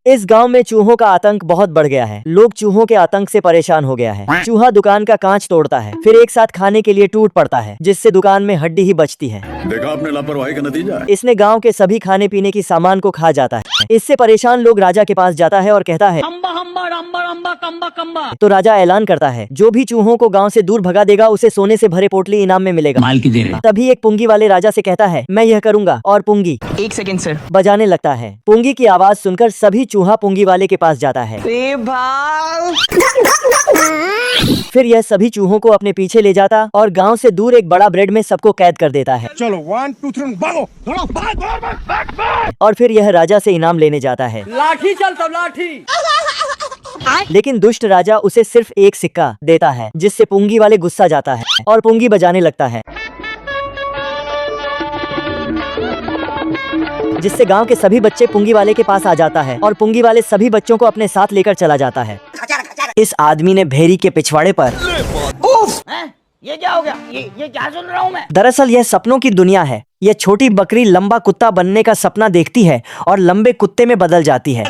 इस गांव में चूहों का आतंक बहुत बढ़ गया है। लोग चूहों के आतंक से परेशान हो गया है। चूहा दुकान का कांच तोड़ता है, फिर एक साथ खाने के लिए टूट पड़ता है, जिससे दुकान में हड्डी ही बचती है। देखा आपने लापरवाही का नतीजा। इसने गांव के सभी खाने पीने की सामान को खा जाता है। इससे परेशान लोग राजा के पास जाता है और कहता है तो राजा ऐलान करता है, जो भी चूहों को गांव से दूर भगा देगा उसे सोने से भरे पोटली इनाम में मिलेगा। माल की देर है। तभी एक पुंगी वाले राजा से कहता है, मैं यह करूंगा, और पुंगी 1 सेकंड सर बजाने लगता है। पुंगी की आवाज सुनकर सभी चूहा पुंगी वाले के पास जाता है। फिर यह सभी चूहों को अपने पीछे ले जाता और गांव से दूर एक बड़ा ब्रेड में सबको कैद कर देता है। चलो 1 2 3 भागो, भागो। और फिर यह राजा से इनाम लेने जाता है। लाठी चल तब लाठी। लेकिन दुष्ट राजा उसे सिर्फ एक सिक्का देता है, जिससे पुंगी वाले गुस्सा जाता है और पुंगी बजाने लगता है, जिससे गांव के सभी बच्चे पुंगी वाले के पास आ जाता है और पुंगी वाले सभी बच्चों को अपने साथ लेकर चला जाता है। इस आदमी ने भेड़ी के पिछवाड़े पर ये क्या हो गया? ये क्या सुन रहा हूँ मैं? दरअसल यह सपनों की दुनिया है। यह छोटी बकरी लंबा कुत्ता बनने का सपना देखती है और लंबे कुत्ते में बदल जाती है।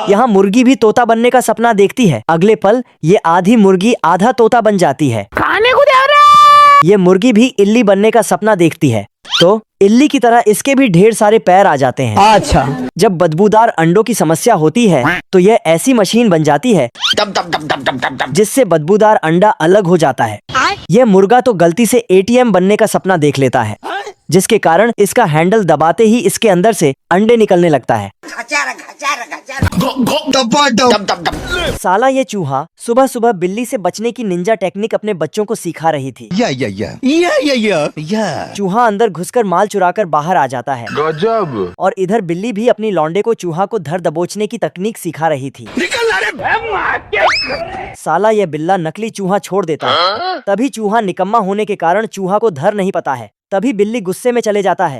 यहाँ मुर्गी भी तोता बनने का सपना देखती है। अगले पल ये आधी मुर्गी आधा तोता बन जाती है। खाने को दे रहा। ये मुर्गी भी इल्ली बनने का सपना देखती है, तो इल्ली की तरह इसके भी ढेर सारे पैर आ जाते हैं। अच्छा। जब बदबूदार अंडों की समस्या होती है तो यह ऐसी मशीन बन जाती है जिससे बदबूदार अंडा अलग हो जाता है। यह मुर्गा तो गलती से एटीएम बनने का सपना देख लेता है, जिसके कारण इसका हैंडल दबाते ही इसके अंदर से अंडे निकलने लगता है। साला ये चूहा सुबह सुबह बिल्ली से बचने की निंजा टेक्निक अपने बच्चों को सिखा रही थी। चूहा अंदर घुसकर माल चुराकर बाहर आ जाता है। गजब। और इधर बिल्ली भी अपनी लौंडे को चूहा को धर दबोचने की तकनीक सिखा रही थी। साला ये बिल्ला नकली चूहा छोड़ देता है। तभी चूहा निकम्मा होने के कारण चूहा को धर नहीं पता है। तभी बिल्ली गुस्से में चले जाता है।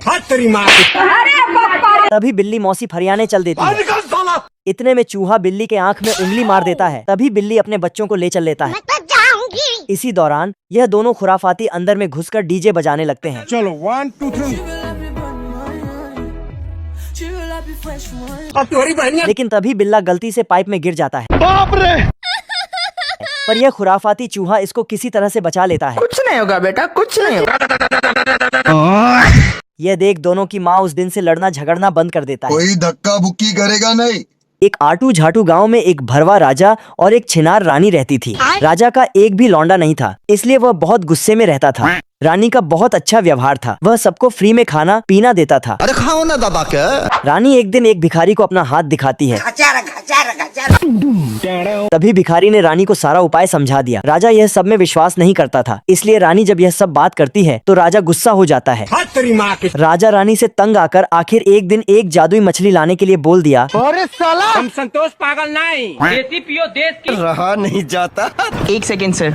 तभी बिल्ली मौसी फरियाने चल देती है। इतने में चूहा बिल्ली के आंख में उंगली मार देता है। तभी बिल्ली अपने बच्चों को ले चल लेता है। इसी दौरान यह दोनों खुराफाती अंदर में घुसकर डीजे बजाने लगते हैं। चलो 1 2 3। लेकिन तभी बिल्ला गलती से पाइप में गिर जाता है। बाप रे। पर यह खुराफाती चूहा इसको किसी तरह से बचा लेता है। कुछ नहीं होगा बेटा, कुछ नहीं होगा। यह देख दोनों की माँ उस दिन से लड़ना झगड़ना बंद कर देता है। कोई धक्का बुक्की करेगा नहीं। एक आटू झाटू गांव में एक भरवा राजा और एक छिनार रानी रहती थी। राजा का एक भी लौंडा नहीं था, इसलिए वह बहुत गुस्से में रहता था। रानी का बहुत अच्छा व्यवहार था, वह सबको फ्री में खाना पीना देता था। अरे खाओ ना दादा के। रानी एक दिन एक भिखारी को अपना हाथ दिखाती है। तभी भिखारी ने रानी को सारा उपाय समझा दिया। राजा यह सब में विश्वास नहीं करता था, इसलिए रानी जब यह सब बात करती है तो राजा गुस्सा हो जाता है। राजा रानी से तंग आकर आखिर एक दिन एक जादुई मछली लाने के लिए बोल दिया। अरे साला हम संतोष पागल नहीं, देसी पियो देश की। रहा नहीं जाता। 1 सेकंड सर।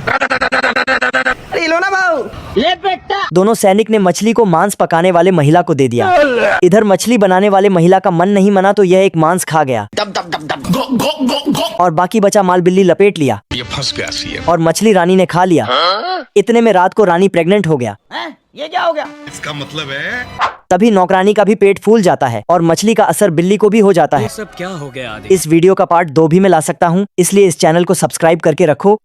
अरे लो ना भाऊ, ले बेटा। दोनों सैनिक ने मछली को मांस पकाने वाले महिला को दे दिया। इधर मछली बनाने वाले महिला का मन नहीं माना तो यह एक मांस खा गया और बाकी बचा माल बिल्ली लपेट लिया। ये फंस गया सी। और मछली रानी ने खा लिया। इतने में रात को रानी प्रेग्नेंट हो गया। ये क्या हो गया? इसका मतलब है तभी नौकरानी का भी पेट फूल जाता है और मछली का असर बिल्ली को भी हो जाता है। सब क्या हो गया? इस वीडियो का पार्ट 2 भी मैं ला सकता हूँ, इसलिए इस चैनल को सब्सक्राइब करके रखो।